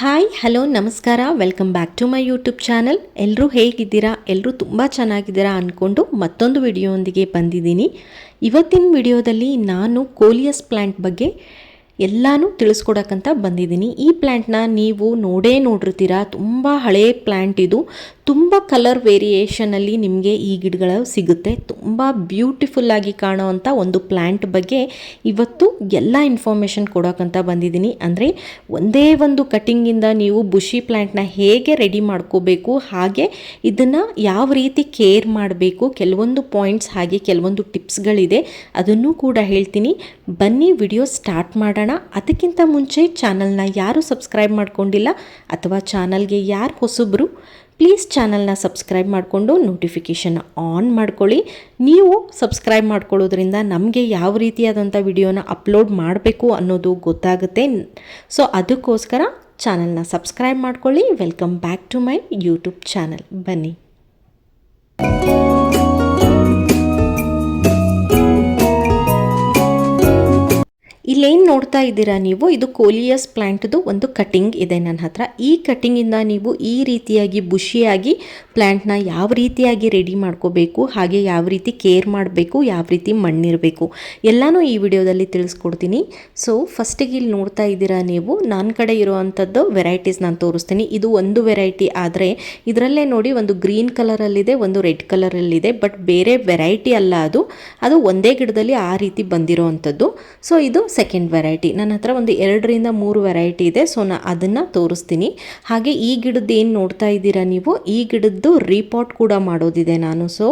Hi hello ನಮಸ್ಕಾರ, welcome back to my YouTube channel. ಎಲ್ಲರೂ ಹೇಗಿದ್ದೀರಾ? ಎಲ್ಲರೂ ತುಂಬ ಚೆನ್ನಾಗಿದ್ದೀರಾ ಅಂದ್ಕೊಂಡು ಮತ್ತೊಂದು ವಿಡಿಯೋದೊಂದಿಗೆ ಬಂದಿದ್ದೀನಿ. ಇವತ್ತಿನ ವಿಡಿಯೋದಲ್ಲಿ ನಾನು ಕೋಲಿಯಸ್ ಪ್ಲ್ಯಾಂಟ್ ಬಗ್ಗೆ ಎಲ್ಲನೂ ತಿಳಿಸ್ಕೊಡಕ್ಕಂತ ಬಂದಿದ್ದೀನಿ. ಈ ಪ್ಲ್ಯಾಂಟ್ನ ನೀವು ನೋಡಿರ್ತೀರಾ. ತುಂಬ ಹಳೆಯ ಪ್ಲ್ಯಾಂಟ್ ಇದು. ತುಂಬ ಕಲರ್ ವೇರಿಯೇಷನಲ್ಲಿ ನಿಮಗೆ ಈ ಗಿಡಗಳು ಸಿಗುತ್ತೆ. ತುಂಬ ಬ್ಯೂಟಿಫುಲ್ಲಾಗಿ ಕಾಣೋವಂಥ ಒಂದು ಪ್ಲ್ಯಾಂಟ್ ಬಗ್ಗೆ ಇವತ್ತು ಎಲ್ಲ ಇನ್ಫಾರ್ಮೇಷನ್ ಕೊಡೋಕ್ಕಂತ ಬಂದಿದ್ದೀನಿ. ಅಂದರೆ ಒಂದೇ ಒಂದು ಕಟಿಂಗಿಂದ ನೀವು ಬುಷಿ ಪ್ಲ್ಯಾಂಟ್ನ ಹೇಗೆ ರೆಡಿ ಮಾಡ್ಕೋಬೇಕು, ಹಾಗೆ ಇದನ್ನು ಯಾವ ರೀತಿ ಕೇರ್ ಮಾಡಬೇಕು, ಕೆಲವೊಂದು ಪಾಯಿಂಟ್ಸ್ ಹಾಗೆ ಕೆಲವೊಂದು ಟಿಪ್ಸ್ಗಳಿದೆ, ಅದನ್ನು ಕೂಡ ಹೇಳ್ತೀನಿ. ಬನ್ನಿ ವಿಡಿಯೋ ಸ್ಟಾರ್ಟ್ ಮಾಡೋಣ. ಅದಕ್ಕಿಂತ ಮುಂಚೆ ಚಾನಲ್ನ ಯಾರು ಸಬ್ಸ್ಕ್ರೈಬ್ ಮಾಡ್ಕೊಂಡಿಲ್ಲ ಅಥವಾ ಚಾನಲ್ಗೆ ಯಾರು ಹೊಸಬ್ರು, ಪ್ಲೀಸ್ ಚಾನಲ್ನ ಸಬ್ಸ್ಕ್ರೈಬ್ ಮಾಡಿಕೊಂಡು ನೋಟಿಫಿಕೇಷನ್ ಆನ್ ಮಾಡ್ಕೊಳ್ಳಿ. ನೀವು ಸಬ್ಸ್ಕ್ರೈಬ್ ಮಾಡ್ಕೊಳ್ಳೋದ್ರಿಂದ ನಮಗೆ ಯಾವ ರೀತಿಯಾದಂಥ ವಿಡಿಯೋನ ಅಪ್ಲೋಡ್ ಮಾಡಬೇಕು ಅನ್ನೋದು ಗೊತ್ತಾಗುತ್ತೆ. ಸೊ ಅದಕ್ಕೋಸ್ಕರ ಚಾನಲ್ನ ಸಬ್ಸ್ಕ್ರೈಬ್ ಮಾಡ್ಕೊಳ್ಳಿ. Welcome back to my YouTube channel. ಬನ್ನಿ. ಇಲ್ಲೇನು ನೋಡ್ತಾ ಇದ್ದೀರಾ ನೀವು, ಇದು ಕೋಲಿಯಸ್ ಪ್ಲ್ಯಾಂಟ್ದು ಒಂದು ಕಟಿಂಗ್ ಇದೆ ನನ್ನ ಹತ್ರ. ಈ ಕಟಿಂಗಿಂದ ನೀವು ಈ ರೀತಿಯಾಗಿ ಬುಷಿಯಾಗಿ ಪ್ಲ್ಯಾಂಟ್ನ ಯಾವ ರೀತಿಯಾಗಿ ರೆಡಿ ಮಾಡ್ಕೋಬೇಕು, ಹಾಗೆ ಯಾವ ರೀತಿ ಕೇರ್ ಮಾಡಬೇಕು, ಯಾವ ರೀತಿ ಮಣ್ಣಿರಬೇಕು ಎಲ್ಲನೂ ಈ ವಿಡಿಯೋದಲ್ಲಿ ತಿಳಿಸ್ಕೊಡ್ತೀನಿ. ಸೊ ಫಸ್ಟಿಗೆ ಇಲ್ಲಿ ನೋಡ್ತಾ ಇದ್ದೀರಾ ನೀವು, ನನ್ನ ಕಡೆ ಇರುವಂಥದ್ದು ವೆರೈಟೀಸ್ ನಾನು ತೋರಿಸ್ತೀನಿ. ಇದು ಒಂದು ವೆರೈಟಿ, ಆದರೆ ಇದರಲ್ಲೇ ನೋಡಿ ಒಂದು ಗ್ರೀನ್ ಕಲರಲ್ಲಿದೆ, ಒಂದು ರೆಡ್ ಕಲರಲ್ಲಿದೆ. ಬಟ್ ಬೇರೆ ವೆರೈಟಿ ಅಲ್ಲ, ಅದು ಒಂದೇ ಗಿಡದಲ್ಲಿ ಆ ರೀತಿ ಬಂದಿರೋ ಅಂಥದ್ದು. ಸೊ ಇದು ಸೆಕೆಂಡ್ ವೆರೈಟಿ. ನನ್ನ ಹತ್ರ ಒಂದು 2ರಿಂದ 3 ವೆರೈಟಿ ಇದೆ. ಸೊ ಅದನ್ನು ತೋರಿಸ್ತೀನಿ. ಹಾಗೆ ಈ ಗಿಡದ್ದು ಏನು ನೋಡ್ತಾ ಇದ್ದೀರಾ ನೀವು, ಈ ಗಿಡದ್ದು ರೀಪಾಟ್ ಕೂಡ ಮಾಡೋದಿದೆ ನಾನು. ಸೊ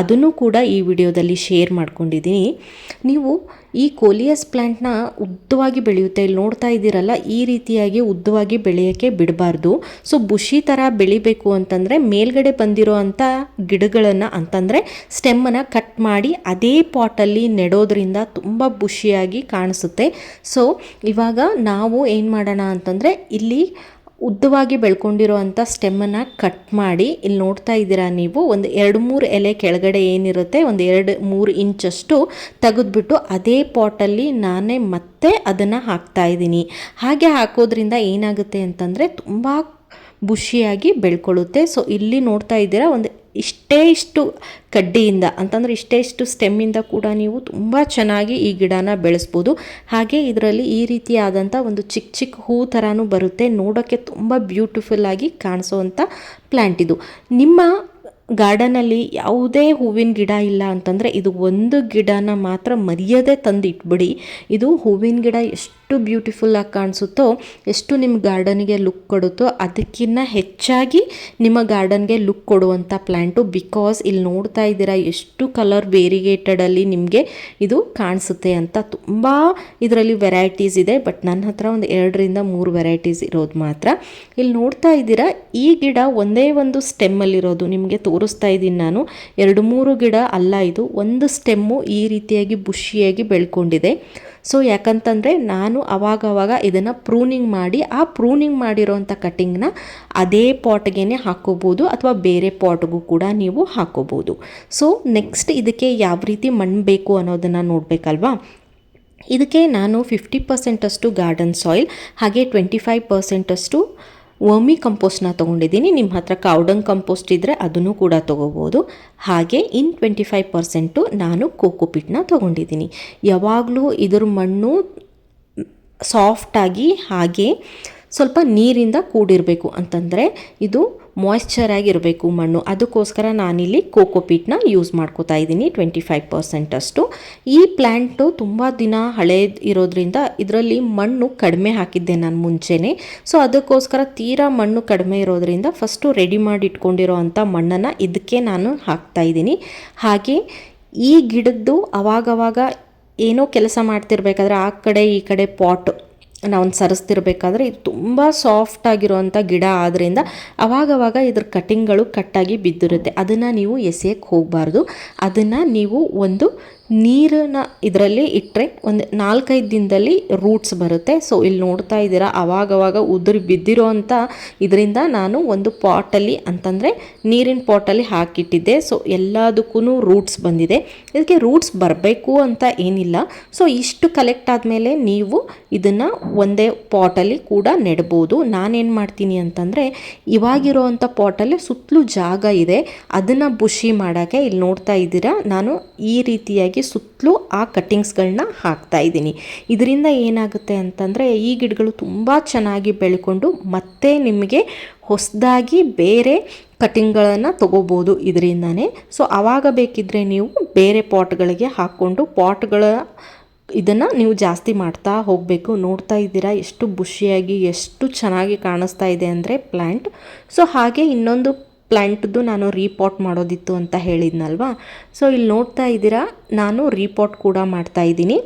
ಅದನ್ನು ಕೂಡ ಈ ವಿಡಿಯೋದಲ್ಲಿ ಶೇರ್ ಮಾಡ್ಕೊಂಡಿದ್ದೀನಿ. ನೀವು ಈ ಕೋಲಿಯಸ್ ಪ್ಲ್ಯಾಂಟ್ನ ಉದ್ದವಾಗಿ ಬೆಳೆಯುತ್ತೆ, ಇಲ್ಲಿ ನೋಡ್ತಾ ಇದ್ದೀರಲ್ಲ, ಈ ರೀತಿಯಾಗಿ ಉದ್ದವಾಗಿ ಬೆಳೆಯೋಕ್ಕೆ ಬಿಡಬಾರ್ದು. ಸೊ ಬುಷಿ ಥರ ಬೆಳಿಬೇಕು ಅಂತಂದರೆ ಮೇಲ್ಗಡೆ ಬಂದಿರೋ ಅಂಥ ಗಿಡಗಳನ್ನು ಅಂತಂದರೆ ಸ್ಟೆಮ್ಮನ್ನು ಕಟ್ ಮಾಡಿ ಅದೇ ಪಾಟಲ್ಲಿ ನೆಡೋದ್ರಿಂದ ತುಂಬ ಬುಷಿಯಾಗಿ ಕಾಣಿಸುತ್ತೆ. ಸೊ ಇವಾಗ ನಾವು ಏನು ಮಾಡೋಣ ಅಂತಂದರೆ, ಇಲ್ಲಿ ಉದ್ದವಾಗಿ ಬೆಳ್ಕೊಂಡಿರೋ ಅಂಥ ಸ್ಟೆಮ್ಮನ್ನು ಕಟ್ ಮಾಡಿ, ಇಲ್ಲಿ ನೋಡ್ತಾ ಇದ್ದೀರಾ ನೀವು, ಒಂದು 2-3 ಎಲೆ ಕೆಳಗಡೆ ಏನಿರುತ್ತೆ ಒಂದು 2-3 ಇಂಚಷ್ಟು ತೆಗೆದುಬಿಟ್ಟು ಅದೇ ಪಾಟಲ್ಲಿ ನಾನೇ ಮತ್ತೆ ಅದನ್ನು ಹಾಕ್ತಾ ಇದ್ದೀನಿ. ಹಾಗೆ ಹಾಕೋದ್ರಿಂದ ಏನಾಗುತ್ತೆ ಅಂತಂದರೆ ತುಂಬ ಬುಷಿಯಾಗಿ ಬೆಳ್ಕೊಳ್ಳುತ್ತೆ. ಸೊ ಇಲ್ಲಿ ನೋಡ್ತಾ ಇದ್ದೀರಾ, ಒಂದು ಇಷ್ಟು ಕಡ್ಡಿಯಿಂದ ಅಂತಂದರೆ ಇಷ್ಟು ಸ್ಟೆಮ್ಮಿಂದ ಕೂಡ ನೀವು ತುಂಬ ಚೆನ್ನಾಗಿ ಈ ಗಿಡನ ಬೆಳೆಸ್ಬೋದು. ಹಾಗೆ ಇದರಲ್ಲಿ ಈ ರೀತಿಯಾದಂಥ ಒಂದು ಚಿಕ್ಕ ಹೂ ಥರನೂ ಬರುತ್ತೆ. ನೋಡೋಕ್ಕೆ ತುಂಬ ಬ್ಯೂಟಿಫುಲ್ಲಾಗಿ ಕಾಣಿಸೋವಂಥ ಪ್ಲ್ಯಾಂಟ್ ಇದು. ನಿಮ್ಮ ಗಾರ್ಡನಲ್ಲಿ ಯಾವುದೇ ಹೂವಿನ ಗಿಡ ಇಲ್ಲ ಅಂತಂದರೆ ಇದು ಒಂದು ಗಿಡನ ಮಾತ್ರ ಮರೆಯದೇ ತಂದು ಇಟ್ಬಿಡಿ. ಇದು ಹೂವಿನ ಗಿಡ ಎಷ್ಟು ಬ್ಯೂಟಿಫುಲ್ಲಾಗಿ ಕಾಣಿಸುತ್ತೋ, ಎಷ್ಟು ನಿಮ್ಮ ಗಾರ್ಡನಿಗೆ ಲುಕ್ ಕೊಡುತ್ತೋ ಅದಕ್ಕಿಂತ ಹೆಚ್ಚಾಗಿ ನಿಮ್ಮ ಗಾರ್ಡನ್ಗೆ ಲುಕ್ ಕೊಡುವಂಥ ಪ್ಲ್ಯಾಂಟು. ಬಿಕಾಸ್ ಇಲ್ಲಿ ನೋಡ್ತಾ ಇದ್ದೀರಾ ಎಷ್ಟು ಕಲರ್ ವೇರಿಯೇಟಡಲ್ಲಿ ನಿಮಗೆ ಇದು ಕಾಣಿಸುತ್ತೆ ಅಂತ. ತುಂಬ ಇದರಲ್ಲಿ ವೆರೈಟೀಸ್ ಇದೆ, ಬಟ್ ನನ್ನ ಹತ್ರ ಒಂದು 2ರಿಂದ 3 ವೆರೈಟೀಸ್ ಇರೋದು ಮಾತ್ರ. ಇಲ್ಲಿ ನೋಡ್ತಾ ಇದ್ದೀರಾ, ಈ ಗಿಡ ಒಂದೇ ಒಂದು ಸ್ಟೆಮ್ಮಲ್ಲಿರೋದು ನಿಮಗೆ ತೋರಿಸ್ತಾ ಇದ್ದೀನಿ ನಾನು. 2-3 ಗಿಡ ಅಲ್ಲ, ಇದು ಒಂದು ಸ್ಟೆಮ್ಮು ಈ ರೀತಿಯಾಗಿ ಬುಷಿಯಾಗಿ ಬೆಳ್ಕೊಂಡಿದೆ. ಸೊ ಯಾಕಂತಂದರೆ ನಾನು ಅವಾಗವಾಗ ಇದನ್ನು ಪ್ರೂನಿಂಗ್ ಮಾಡಿ, ಆ ಪ್ರೂನಿಂಗ್ ಮಾಡಿರೋಂಥ ಕಟಿಂಗ್ನ ಅದೇ ಪಾಟ್ಗೆ ಹಾಕೋಬೋದು ಅಥವಾ ಬೇರೆ ಪಾಟ್ಗೂ ಕೂಡ ನೀವು ಹಾಕೋಬೋದು. ಸೊ ನೆಕ್ಸ್ಟ್ ಇದಕ್ಕೆ ಯಾವ ರೀತಿ ಮಣ್ಣು ಬೇಕು ಅನ್ನೋದನ್ನು ನೋಡಬೇಕಲ್ವಾ. ಇದಕ್ಕೆ ನಾನು 50% ಗಾರ್ಡನ್ ಸಾಯಿಲ್ ಹಾಗೆ 25% ವರ್ಮಿ ಕಂಪೋಸ್ಟ್ನ ತೊಗೊಂಡಿದ್ದೀನಿ. ನಿಮ್ಮ ಹತ್ರ ಕೌಡಂಗ್ ಕಂಪೋಸ್ಟ್ ಇದ್ದರೆ ಅದನ್ನು ಕೂಡ ತೊಗೋಬೋದು. ಹಾಗೆ 25% ನಾನು ಕೋಕೋಪಿಟ್ನ ತೊಗೊಂಡಿದ್ದೀನಿ. ಯಾವಾಗಲೂ ಇದ್ರ ಮಣ್ಣು ಸಾಫ್ಟಾಗಿ ಹಾಗೆ ಸ್ವಲ್ಪ ನೀರಿಂದ ಕೂಡಿರಬೇಕು, ಅಂತಂದರೆ ಇದು ಮಾಯ್ಶ್ಚರಾಗಿರಬೇಕು ಮಣ್ಣು. ಅದಕ್ಕೋಸ್ಕರ ನಾನಿಲ್ಲಿ ಕೋಕೋಪಿಟ್ನ ಯೂಸ್ ಮಾಡ್ಕೋತಾ ಇದ್ದೀನಿ 25%. ಈ ಪ್ಲ್ಯಾಂಟು ತುಂಬ ದಿನ ಹಳೇದು ಇರೋದ್ರಿಂದ ಇದರಲ್ಲಿ ಮಣ್ಣು ಕಡಿಮೆ ಹಾಕಿದ್ದೆ ನಾನು ಮುಂಚೆನೇ. ಸೊ ಅದಕ್ಕೋಸ್ಕರ ತೀರಾ ಮಣ್ಣು ಕಡಿಮೆ ಇರೋದ್ರಿಂದ ಫಸ್ಟು ರೆಡಿ ಮಾಡಿ ಇಟ್ಕೊಂಡಿರೋ ಅಂಥ ಮಣ್ಣನ್ನು ಇದಕ್ಕೆ ನಾನು ಹಾಕ್ತಾಯಿದ್ದೀನಿ. ಹಾಗೆ ಈ ಗಿಡದ್ದು ಅವಾಗವಾಗ ಏನೋ ಕೆಲಸ ಮಾಡ್ತಿರ್ಬೇಕಾದ್ರೆ ಆ ಕಡೆ ಈ ಕಡೆ ಪಾಟ್ ನಾವು ಸರಿಸ್ತಿರ್ಬೇಕಾದ್ರೆ ಇದು ತುಂಬ ಸಾಫ್ಟ್ ಆಗಿರೋವಂಥ ಗಿಡ ಆದ್ದರಿಂದ ಅವಾಗವಾಗ ಇದ್ರ ಕಟ್ಟಿಂಗ್ಗಳು ಕಟ್ಟಾಗಿ ಬಿದ್ದಿರುತ್ತೆ. ಅದನ್ನು ನೀವು ಎಸೆಯಕ್ಕೆ ಹೋಗಬಾರ್ದು. ಅದನ್ನು ನೀವು ಒಂದು ನೀರನ್ನ ಇದರಲ್ಲಿ ಇಟ್ಟರೆ ಒಂದು 4-5 ದಿನದಲ್ಲಿ ರೂಟ್ಸ್ ಬರುತ್ತೆ. ಸೊ ಇಲ್ಲಿ ನೋಡ್ತಾ ಇದ್ದೀರಾ ಅವಾಗವಾಗ ಉದುರಿ ಬಿದ್ದಿರೋ ಅಂಥ ಇದರಿಂದ ನಾನು ಒಂದು ಪಾಟಲ್ಲಿ ಅಂತಂದರೆ ನೀರಿನ ಪಾಟಲ್ಲಿ ಹಾಕಿಟ್ಟಿದ್ದೆ. ಸೊ ಎಲ್ಲದಕ್ಕೂ ರೂಟ್ಸ್ ಬಂದಿದೆ. ಇದಕ್ಕೆ ರೂಟ್ಸ್ ಬರಬೇಕು ಅಂತ ಏನಿಲ್ಲ. ಸೊ ಇಷ್ಟು ಕಲೆಕ್ಟ್ ಆದಮೇಲೆ ನೀವು ಇದನ್ನು ಒಂದೇ ಪಾಟಲ್ಲಿ ಕೂಡ ನೆಡ್ಬೋದು. ನಾನೇನು ಮಾಡ್ತೀನಿ ಅಂತಂದರೆ ಇವಾಗಿರೋ ಅಂಥ ಪಾಟಲ್ಲಿ ಸುತ್ತಲೂ ಜಾಗ ಇದೆ, ಅದನ್ನು ಬುಷಿ ಮಾಡೋಕ್ಕೆ ಇಲ್ಲಿ ನೋಡ್ತಾ ಇದ್ದೀರಾ ನಾನು ಈ ರೀತಿಯಾಗಿ ಸುತ್ತಲೂ ಆ ಕಟ್ಟಿಂಗ್ಸ್ಗಳನ್ನ ಹಾಕ್ತಾ ಇದ್ದೀನಿ. ಇದರಿಂದ ಏನಾಗುತ್ತೆ ಅಂತಂದರೆ ಈ ಗಿಡಗಳು ತುಂಬ ಚೆನ್ನಾಗಿ ಬೆಳ್ಕೊಂಡು ಮತ್ತೆ ನಿಮಗೆ ಹೊಸದಾಗಿ ಬೇರೆ ಕಟ್ಟಿಂಗ್ಗಳನ್ನು ತೊಗೋಬೋದು ಇದರಿಂದನೇ. ಸೊ ಆವಾಗ ಬೇಕಿದ್ದರೆ ನೀವು ಬೇರೆ ಪಾಟ್ಗಳಿಗೆ ಹಾಕ್ಕೊಂಡು ಪಾಟ್ಗಳ ಇದನ್ನು ನೀವು ಜಾಸ್ತಿ ಮಾಡ್ತಾ ಹೋಗಬೇಕು. ನೋಡ್ತಾ ಇದ್ದೀರಾ ಎಷ್ಟು ಬುಷಿಯಾಗಿ ಎಷ್ಟು ಚೆನ್ನಾಗಿ ಕಾಣಿಸ್ತಾ ಇದೆ ಅಂದರೆ ಪ್ಲ್ಯಾಂಟ್. ಸೊ ಹಾಗೆ ಇನ್ನೊಂದು ಪ್ಲ್ಯಾಂಟ್ದು ನಾನು ರೀಪಾಟ್ ಮಾಡೋದಿತ್ತು ಅಂತ ಹೇಳಿದ್ನಲ್ವಾ. ಸೊ ಇಲ್ಲಿ ನೋಡ್ತಾ ಇದ್ದೀರಾ ನಾನು ರೀಪಾಟ್ ಕೂಡ ಮಾಡ್ತಾ ಇದ್ದೀನಿ.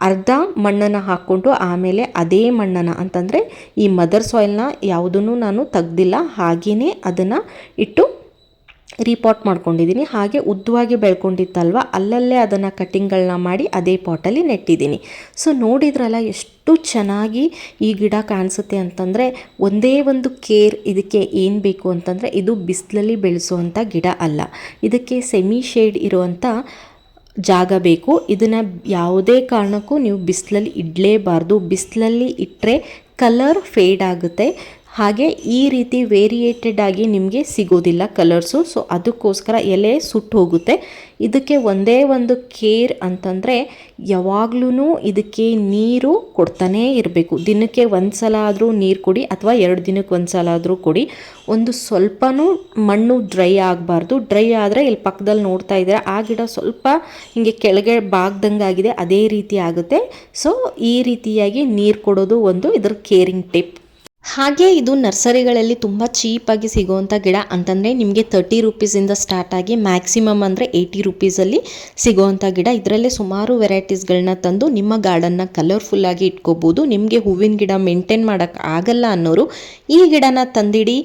ಅರ್ಧ ಮಣ್ಣನ್ನು ಹಾಕ್ಕೊಂಡು ಆಮೇಲೆ ಅದೇ ಮಣ್ಣನ್ನು ಅಂತಂದರೆ ಈ ಮದರ್ ಸಾಯಿಲ್ನ ಯಾವುದನ್ನು ನಾನು ತೆಗ್ದಿಲ್ಲ, ಹಾಗೆಯೇ ಅದನ್ನು ಇಟ್ಟು ರೀಪಾಟ್ ಮಾಡ್ಕೊಂಡಿದ್ದೀನಿ. ಹಾಗೆ ಉದ್ದವಾಗಿ ಬೆಳ್ಕೊಂಡಿತ್ತಲ್ವ ಅಲ್ಲಲ್ಲೇ ಅದನ್ನು ಕಟ್ಟಿಂಗ್ಗಳನ್ನ ಮಾಡಿ ಅದೇ ಪಾಟಲ್ಲಿ ನೆಟ್ಟಿದ್ದೀನಿ. ಸೊ ನೋಡಿದ್ರಲ್ಲ ಎಷ್ಟು ಚೆನ್ನಾಗಿ ಈ ಗಿಡ ಕಾಣಿಸುತ್ತೆ ಅಂತಂದರೆ ಒಂದೇ ಒಂದು ಕೇರ್ ಇದಕ್ಕೆ ಏನು ಬೇಕು ಅಂತಂದರೆ ಇದು ಬಿಸಿಲಲ್ಲಿ ಬೆಳೆಸುವಂಥ ಗಿಡ ಅಲ್ಲ, ಇದಕ್ಕೆ ಸೆಮಿ ಶೇಡ್ ಇರುವಂಥ ಜಾಗ ಬೇಕು. ಇದನ್ನು ಯಾವುದೇ ಕಾರಣಕ್ಕೂ ನೀವು ಬಿಸಿಲಲ್ಲಿ ಇಡಲೇಬಾರ್ದು. ಬಿಸಿಲಲ್ಲಿ ಇಟ್ಟರೆ ಕಲರ್ ಫೇಡ್ ಆಗುತ್ತೆ, ಹಾಗೆ ಈ ರೀತಿ ವೇರಿಯೇಟೆಡ್ ಆಗಿ ನಿಮಗೆ ಸಿಗೋದಿಲ್ಲ ಕಲರ್ಸು. ಸೊ ಅದಕ್ಕೋಸ್ಕರ ಎಲೆ ಸುಟ್ಟು ಹೋಗುತ್ತೆ. ಇದಕ್ಕೆ ಒಂದೇ ಒಂದು ಕೇರ್ ಅಂತಂದರೆ ಯಾವಾಗಲೂ ಇದಕ್ಕೆ ನೀರು ಕೊಡ್ತಾನೇ ಇರಬೇಕು. ದಿನಕ್ಕೆ ಒಂದು ಸಲ ಆದರೂ ನೀರು ಕೊಡಿ ಅಥವಾ 2 ದಿನಕ್ಕೆ ಒಂದು ಸಲ ಆದರೂ ಕೊಡಿ. ಒಂದು ಸ್ವಲ್ಪನೂ ಮಣ್ಣು ಡ್ರೈ ಆಗಬಾರ್ದು. ಡ್ರೈ ಆದರೆ ಇಲ್ಲಿ ಪಕ್ಕದಲ್ಲಿ ನೋಡ್ತಾ ಇದ್ದೀರಾ ಆ ಗಿಡ ಸ್ವಲ್ಪ ಹೀಗೆ ಕೆಳಗೆ ಬಾಗ್ದಂಗೆ ಆಗಿದೆ, ಅದೇ ರೀತಿ ಆಗುತ್ತೆ. ಸೊ ಈ ರೀತಿಯಾಗಿ ನೀರು ಕೊಡೋದು ಒಂದು ಇದರ ಕೇರಿಂಗ್ ಟಿಪ್. ಹಾಗೆ ಇದು ನರ್ಸರಿಗಳಲ್ಲಿ ತುಂಬ ಚೀಪಾಗಿ ಸಿಗೋವಂಥ ಗಿಡ ಅಂತಂದರೆ ನಿಮಗೆ 30 ರೂಪೀಸಿಂದ ಸ್ಟಾರ್ಟ್ ಆಗಿ ಮ್ಯಾಕ್ಸಿಮಮ್ ಅಂದರೆ 80 ರೂಪೀಸಲ್ಲಿ ಸಿಗೋವಂಥ ಗಿಡ. ಇದರಲ್ಲೇ ಸುಮಾರು ವೆರೈಟೀಸ್ಗಳನ್ನ ತಂದು ನಿಮ್ಮ ಗಾರ್ಡನ್ನ ಕಲರ್ಫುಲ್ಲಾಗಿ ಇಟ್ಕೋಬೋದು. ನಿಮಗೆ ಹೂವಿನ ಗಿಡ ಮೇಂಟೈನ್ ಮಾಡೋಕ್ಕೆ ಆಗಲ್ಲ ಅನ್ನೋರು ಈ ಗಿಡನ ತಂದಿಡಿ.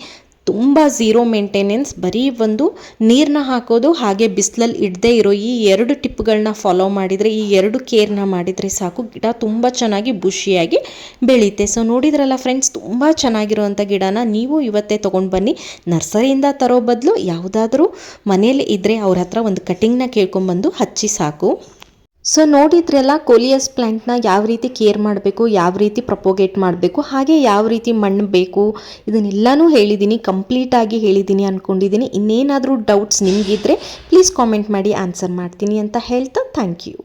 ತುಂಬ ಝೀರೋ ಮೇಂಟೆನೆನ್ಸ್, ಬರೀ ಒಂದು ನೀರನ್ನ ಹಾಕೋದು ಹಾಗೆ ಬಿಸಿಲಲ್ಲಿ ಇಡದೇ ಇರೋ ಈ 2 ಟಿಪ್ಗಳನ್ನ ಫಾಲೋ ಮಾಡಿದರೆ, ಈ 2 ಕೇರ್ನ ಮಾಡಿದರೆ ಸಾಕು, ಗಿಡ ತುಂಬ ಚೆನ್ನಾಗಿ ಬುಷಿಯಾಗಿ ಬೆಳೆಯುತ್ತೆ. ಸೊ ನೋಡಿದ್ರಲ್ಲ ಫ್ರೆಂಡ್ಸ್, ತುಂಬ ಚೆನ್ನಾಗಿರುವಂಥ ಗಿಡನ ನೀವು ಇವತ್ತೇ ತೊಗೊಂಡು ಬನ್ನಿ. ನರ್ಸರಿಯಿಂದ ತರೋ ಬದಲು ಯಾವುದಾದ್ರೂ ಮನೇಲಿ ಇದ್ದರೆ ಅವ್ರ ಹತ್ರ ಒಂದು ಕಟಿಂಗ್ನ ಕೇಳ್ಕೊಂಬಂದು ಹಚ್ಚಿ ಸಾಕು. ಸೊ ನೋಡಿದ್ರೆಲ್ಲ ಕೋಲಿಯಸ್ ಪ್ಲ್ಯಾಂಟ್ನ ಯಾವ ರೀತಿ ಕೇರ್ ಮಾಡಬೇಕು, ಯಾವ ರೀತಿ ಪ್ರಪೋಗೇಟ್ ಮಾಡಬೇಕು, ಹಾಗೆ ಯಾವ ರೀತಿ ಮಣ್ಣು ಬೇಕು, ಇದನ್ನೆಲ್ಲನೂ ಹೇಳಿದ್ದೀನಿ, ಕಂಪ್ಲೀಟಾಗಿ ಹೇಳಿದ್ದೀನಿ ಅಂದ್ಕೊಂಡಿದ್ದೀನಿ. ಇನ್ನೇನಾದರೂ ಡೌಟ್ಸ್ ನಿಮಗಿದ್ರೆ ಪ್ಲೀಸ್ ಕಾಮೆಂಟ್ ಮಾಡಿ ಆನ್ಸರ್ ಮಾಡ್ತೀನಿ ಅಂತ ಹೇಳ್ತಾ ಥ್ಯಾಂಕ್ ಯು.